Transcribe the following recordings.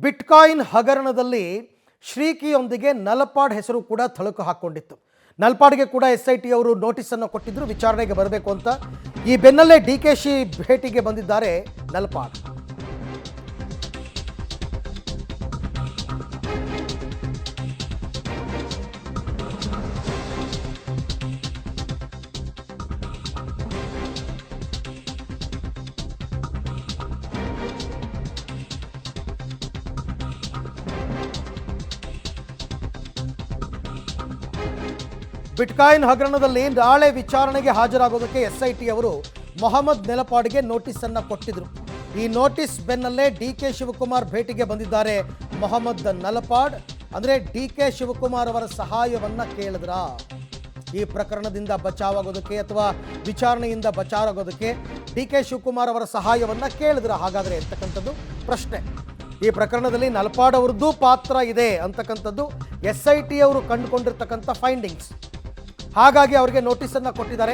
Bitcoin ಹಗರಣದಲ್ಲಿ ಶ್ರೀಕಿಯೊಂದಿಗೆ ನಲಪಾಡ್ ಹೆಸರು ಕೂಡ ಥಳಕು ಹಾಕ್ಕೊಂಡಿತ್ತು. ನಲಪಾಡ್ಗೆ ಕೂಡ SIT ಅವರು ನೋಟಿಸನ್ನು ಕೊಟ್ಟಿದ್ದರು ವಿಚಾರಣೆಗೆ ಬರಬೇಕು ಅಂತ. ಈ ಬೆನ್ನಲ್ಲೇ DKಶ ಭೇಟಿಗೆ ಬಂದಿದ್ದಾರೆ ನಲಪಾಡ್. ಬಿಟ್ಕಾಯಿನ್ ಹಗರಣದಲ್ಲಿ ನಾಳೆ ವಿಚಾರಣೆಗೆ ಹಾಜರಾಗೋದಕ್ಕೆ SIT ಅವರು ಮೊಹಮ್ಮದ್ ನಲಪಾಡ್ಗೆ ನೋಟಿಸನ್ನು ಕೊಟ್ಟಿದ್ರು. ಈ ನೋಟಿಸ್ ಬೆನ್ನಲ್ಲೇ DK ಶಿವಕುಮಾರ್ ಭೇಟಿಗೆ ಬಂದಿದ್ದಾರೆ ಮೊಹಮ್ಮದ್ ನಲಪಾಡ್. ಅಂದರೆ DK ಶಿವಕುಮಾರ್ ಅವರ ಸಹಾಯವನ್ನ ಕೇಳಿದ್ರ ಈ ಪ್ರಕರಣದಿಂದ ಬಚಾವಾಗೋದಕ್ಕೆ ಅಥವಾ ವಿಚಾರಣೆಯಿಂದ ಬಚಾವಾಗೋದಕ್ಕೆ DK ಶಿವಕುಮಾರ್ ಅವರ ಸಹಾಯವನ್ನ ಕೇಳಿದ್ರ ಹಾಗಾದ್ರೆ ಅಂತಕ್ಕಂಥದ್ದು ಪ್ರಶ್ನೆ. ಈ ಪ್ರಕರಣದಲ್ಲಿ ನಲಪಾಡ್ ಅವ್ರದ್ದು ಪಾತ್ರ ಇದೆ ಅಂತಕ್ಕಂಥದ್ದು SIT ಅವರು ಕಂಡುಕೊಂಡಿರ್ತಕ್ಕಂಥ ಫೈಂಡಿಂಗ್ಸ್. ಹಾಗಾಗಿ ಅವರಿಗೆ ನೋಟಿಸನ್ನು ಕೊಟ್ಟಿದ್ದಾರೆ.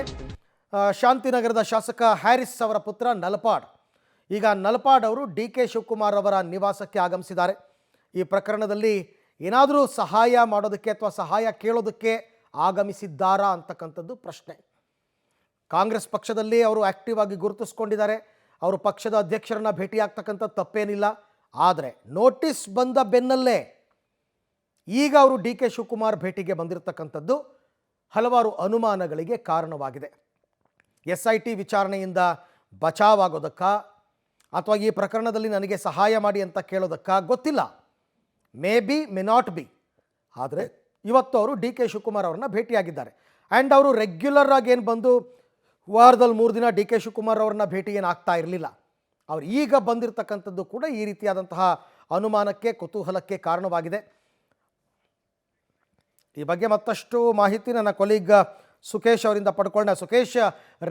ಶಾಂತಿನಗರದ ಶಾಸಕ ಹ್ಯಾರಿಸ್ ಅವರ ಪುತ್ರ ನಲಪಾಡ್. ಈಗ ನಲಪಾಡ್ ಅವರು DK ಶಿವಕುಮಾರ್ ಅವರ ನಿವಾಸಕ್ಕೆ ಆಗಮಿಸಿದ್ದಾರೆ. ಈ ಪ್ರಕರಣದಲ್ಲಿ ಏನಾದರೂ ಸಹಾಯ ಮಾಡೋದಕ್ಕೆ ಅಥವಾ ಸಹಾಯ ಕೇಳೋದಕ್ಕೆ ಆಗಮಿಸಿದ್ದಾರಾ ಅಂತಕ್ಕಂಥದ್ದು ಪ್ರಶ್ನೆ. ಕಾಂಗ್ರೆಸ್ ಪಕ್ಷದಲ್ಲಿ ಅವರು ಆ್ಯಕ್ಟಿವ್ ಆಗಿ ಗುರುತಿಸ್ಕೊಂಡಿದ್ದಾರೆ. ಅವರು ಪಕ್ಷದ ಅಧ್ಯಕ್ಷರನ್ನ ಭೇಟಿಯಾಗ್ತಕ್ಕಂಥ ತಪ್ಪೇನಿಲ್ಲ. ಆದರೆ ನೋಟಿಸ್ ಬಂದ ಬೆನ್ನಲ್ಲೇ ಈಗ ಅವರು DK ಶಿವಕುಮಾರ್ ಭೇಟಿಗೆ ಬಂದಿರತಕ್ಕಂಥದ್ದು ಹಲವಾರು ಅನುಮಾನಗಳಿಗೆ ಕಾರಣವಾಗಿದೆ. SIT ವಿಚಾರಣೆಯಿಂದ ಬಚಾವಾಗೋದಕ್ಕ ಅಥವಾ ಈ ಪ್ರಕರಣದಲ್ಲಿ ನನಗೆ ಸಹಾಯ ಮಾಡಿ ಅಂತ ಕೇಳೋದಕ್ಕ ಗೊತ್ತಿಲ್ಲ. May be may not be. ಆದರೆ ಇವತ್ತು ಅವರು DK ಶಿವಕುಮಾರ್ ಅವ್ರನ್ನ ಭೇಟಿಯಾಗಿದ್ದಾರೆ. ಆ್ಯಂಡ್ ಅವರು ರೆಗ್ಯುಲರ್ ಆಗಿ ಏನು ಬಂದು ವಾರದಲ್ಲಿ 3 ದಿನ DK ಶಿವಕುಮಾರ್ ಅವ್ರನ್ನ ಭೇಟಿ ಏನು ಆಗ್ತಾ ಇರಲಿಲ್ಲ. ಅವ್ರು ಈಗ ಬಂದಿರತಕ್ಕಂಥದ್ದು ಕೂಡ ಈ ರೀತಿಯಾದಂತಹ ಅನುಮಾನಕ್ಕೆ ಕುತೂಹಲಕ್ಕೆ ಕಾರಣವಾಗಿದೆ. ಈ ಬಗ್ಗೆ ಮತ್ತಷ್ಟು ಮಾಹಿತಿ ನನ್ನ ಕೊಲೀಗ್ ಸುಖೇಶ್ ಅವರಿಂದ ಪಡ್ಕೊಂಡೆ. ಸುಖೇಶ್,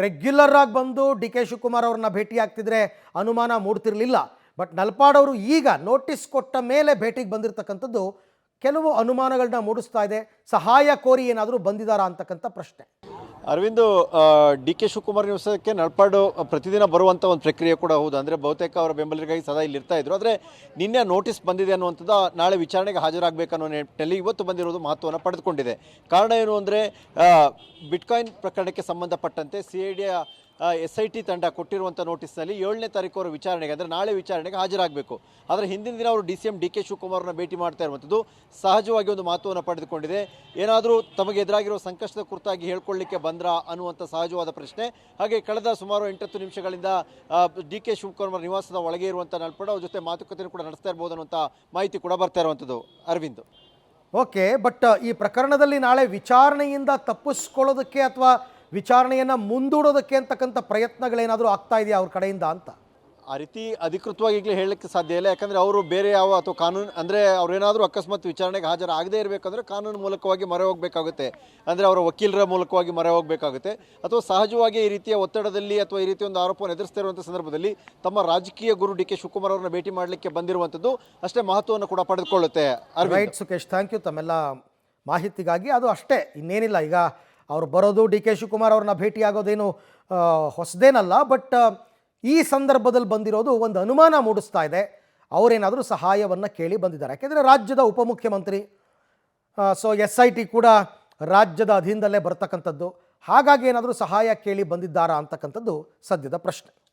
ರೆಗ್ಯುಲರ್ ಆಗಿ ಬಂದು DK ಶಿವಕುಮಾರ್ ಅವ್ರನ್ನ ಭೇಟಿ ಆಗ್ತಿದ್ರೆ ಅನುಮಾನ ಮೂಡ್ತಿರಲಿಲ್ಲ. ಬಟ್ ನಲಪಾಡ್ ಅವರು ಈಗ ನೋಟಿಸ್ ಕೊಟ್ಟ ಮೇಲೆ ಭೇಟಿಗೆ ಬಂದಿರತಕ್ಕಂಥದ್ದು ಕೆಲವು ಅನುಮಾನಗಳನ್ನ ಮೂಡಿಸ್ತಾ ಇದೆ. ಸಹಾಯ ಕೋರಿ ಏನಾದರೂ ಬಂದಿದ್ದಾರಾ ಅಂತಕ್ಕಂಥ ಪ್ರಶ್ನೆ. ಅರವಿಂದ್, DK ಶಿವಕುಮಾರ್ ನಿವಾಸಕ್ಕೆ ನಲಪಾಡ್ ಪ್ರತಿದಿನ ಬರುವಂಥ ಒಂದು ಪ್ರಕ್ರಿಯೆ ಕೂಡ ಹೌದು. ಅಂದರೆ ಬಹುತೇಕ ಅವರ ಬೆಂಬಲಿಗರಿಗೆ ಸದಾ ಇಲ್ಲಿ ಇರ್ತಾ ಇದ್ರು. ಆದರೆ ನಿನ್ನೆ ನೋಟಿಸ್ ಬಂದಿದೆ ಅನ್ನುವಂಥದ್ದು ನಾಳೆ ವಿಚಾರಣೆಗೆ ಹಾಜರಾಗಬೇಕನ್ನೋ ನಿಟ್ಟಿನಲ್ಲಿ ಇವತ್ತು ಬಂದಿರೋದು ಮಹತ್ವವನ್ನು ಪಡೆದುಕೊಂಡಿದೆ. ಕಾರಣ ಏನು ಅಂದರೆ ಬಿಟ್ಕಾಯಿನ್ ಪ್ರಕರಣಕ್ಕೆ ಸಂಬಂಧಪಟ್ಟಂತೆ CIDಯ SIT ತಂಡ ಕೊಟ್ಟಿರುವಂಥ ನೋಟಿಸ್ನಲ್ಲಿ 7ನೇ ತಾರೀಕು ಅವರು ವಿಚಾರಣೆಗೆ ಅಂದರೆ ನಾಳೆ ವಿಚಾರಣೆಗೆ ಹಾಜರಾಗಬೇಕು. ಆದರೆ ಹಿಂದಿನ ದಿನ ಅವರು DCM DK ಶಿವಕುಮಾರ್ನ ಭೇಟಿ ಮಾಡ್ತಾ ಇರುವಂಥದ್ದು ಸಹಜವಾಗಿ ಒಂದು ಮಹತ್ವವನ್ನು ಪಡೆದುಕೊಂಡಿದೆ. ಏನಾದರೂ ತಮಗೆ ಎದುರಾಗಿರೋ ಸಂಕಷ್ಟದ ಕುರಿತಾಗಿ ಹೇಳ್ಕೊಳ್ಳಿಕ್ಕೆ ಬಂದ್ರಾ ಅನ್ನುವಂಥ ಸಹಜವಾದ ಪ್ರಶ್ನೆ. ಹಾಗೆ ಕಳೆದ ಸುಮಾರು 8-10 ನಿಮಿಷಗಳಿಂದ DK ಶಿವಕುಮಾರ್ ನಿವಾಸದ ಒಳಗೆ ಇರುವಂಥ ನಲಪಾಡ್ ಅವ್ರ ಜೊತೆ ಮಾತುಕತೆಯನ್ನು ಕೂಡ ನಡೆಸ್ತಾ ಇರ್ಬೋದು ಅನ್ನುವಂಥ ಮಾಹಿತಿ ಕೂಡ ಬರ್ತಾ ಇರುವಂಥದ್ದು. ಅರವಿಂದ್, ಓಕೆ, ಬಟ್ ಈ ಪ್ರಕರಣದಲ್ಲಿ ನಾಳೆ ವಿಚಾರಣೆಯಿಂದ ತಪ್ಪಿಸ್ಕೊಳ್ಳೋದಕ್ಕೆ ಅಥವಾ ವಿಚಾರಣೆಯನ್ನು ಮುಂದೂಡೋದಕ್ಕೆ ಅಂತಕ್ಕಂಥ ಪ್ರಯತ್ನಗಳೇನಾದರೂ ಆಗ್ತಾ ಇದೆಯಾ ಅವ್ರ ಕಡೆಯಿಂದ ಅಂತ? ಆ ರೀತಿ ಅಧಿಕೃತವಾಗಿ ಈಗಲೇ ಹೇಳಲಿಕ್ಕೆ ಸಾಧ್ಯ ಇಲ್ಲ. ಯಾಕಂದರೆ ಅವರು ಬೇರೆ ಯಾವ ಅಥವಾ ಕಾನೂನು ಅಂದರೆ ಅವರೇನಾದರೂ ಅಕಸ್ಮಾತ್ ವಿಚಾರಣೆಗೆ ಹಾಜರಾಗದೇ ಇರಬೇಕಂದ್ರೆ ಕಾನೂನು ಮೂಲಕವಾಗಿ ಮೊರೆ ಹೋಗಬೇಕಾಗುತ್ತೆ. ಅಂದರೆ ಅವರ ವಕೀಲರ ಮೂಲಕವಾಗಿ ಮೊರೆ ಹೋಗಬೇಕಾಗುತ್ತೆ. ಅಥವಾ ಸಹಜವಾಗಿ ಈ ರೀತಿಯ ಒತ್ತಡದಲ್ಲಿ ಅಥವಾ ಈ ರೀತಿಯ ಒಂದು ಆರೋಪವನ್ನು ಎದುರಿಸ್ತಾ ಇರುವಂಥ ಸಂದರ್ಭದಲ್ಲಿ ತಮ್ಮ ರಾಜಕೀಯ ಗುರು DK ಶಿವಕುಮಾರ್ ಅವರನ್ನ ಭೇಟಿ ಮಾಡಲಿಕ್ಕೆ ಬಂದಿರುವಂಥದ್ದು ಅಷ್ಟೇ ಮಹತ್ವವನ್ನು ಕೂಡ ಪಡೆದುಕೊಳ್ಳುತ್ತೆ. ರೈಟ್ ಸುಖೇಶ್, ಥ್ಯಾಂಕ್ ಯು ತಮ್ಮೆಲ್ಲ ಮಾಹಿತಿಗಾಗಿ. ಅದು ಅಷ್ಟೇ, ಇನ್ನೇನಿಲ್ಲ. ಈಗ ಅವರು ಬರೋದು DK ಶಿವಕುಮಾರ್ ಅವ್ರನ್ನ ಭೇಟಿಯಾಗೋದೇನು ಹೊಸದೇನಲ್ಲ. ಬಟ್ ಈ ಸಂದರ್ಭದಲ್ಲಿ ಬಂದಿರೋದು ಒಂದು ಅನುಮಾನ ಮೂಡಿಸ್ತಾ ಇದೆ. ಅವರೇನಾದರೂ ಸಹಾಯವನ್ನು ಕೇಳಿ ಬಂದಿದ್ದಾರೆ. ಯಾಕೆಂದರೆ ರಾಜ್ಯದ ಉಪಮುಖ್ಯಮಂತ್ರಿ, ಸೊ SIT ಕೂಡ ರಾಜ್ಯದ ಅಧೀನದಲ್ಲೇ ಬರ್ತಕ್ಕಂಥದ್ದು. ಹಾಗಾಗಿ ಏನಾದರೂ ಸಹಾಯ ಕೇಳಿ ಬಂದಿದ್ದಾರಾ ಅಂತಕ್ಕಂಥದ್ದು ಸದ್ಯದ ಪ್ರಶ್ನೆ.